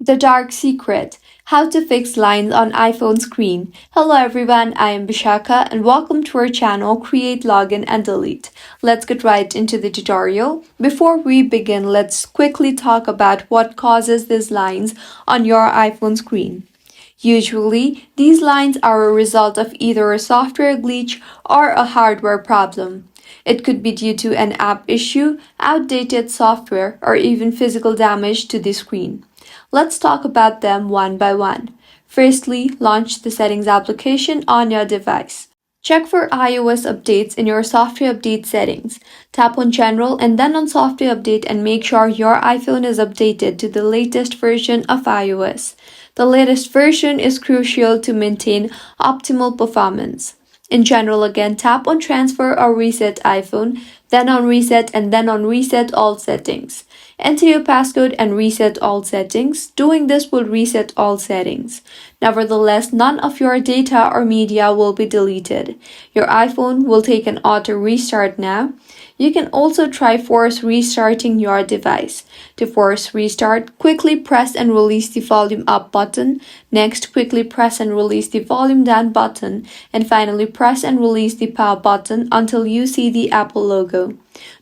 The Dark Secret: How to Fix Lines on iPhone Screen. Hello everyone, I am Bishaka and welcome to our channel Create, Login and Delete. Let's get right into the tutorial. Before we begin, let's quickly talk about what causes these lines on your iPhone screen. Usually, these lines are a result of either a software glitch or a hardware problem. It could be due to an app issue, outdated software, or even physical damage to the screen. Let's talk about them one by one. Firstly, launch the Settings application on your device. Check for iOS updates in your software update settings. Tap on General and then on Software Update and make sure your iPhone is updated to the latest version of iOS. The latest version is crucial to maintain optimal performance. In general, again, tap on Transfer or Reset iPhone, then on Reset and then on Reset All Settings. Enter your passcode and reset all settings. Doing this will reset all settings. Nevertheless, none of your data or media will be deleted. Your iPhone will take an auto restart now. You can also try force restarting your device. To force restart, quickly press and release the volume up button. Next, quickly press and release the volume down button. And finally, press and release the power button until you see the Apple logo.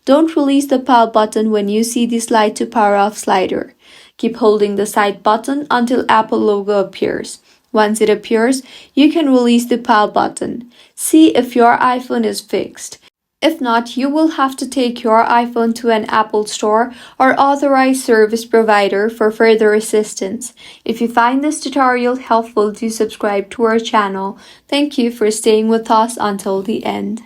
Don't release the power button when you see the slide to power off slider. Keep holding the side button until Apple logo appears. Once it appears, you can release the power button. See if your iPhone is fixed. If not, you will have to take your iPhone to an Apple store or authorized service provider for further assistance. If you find this tutorial helpful, do subscribe to our channel. Thank you for staying with us until the end.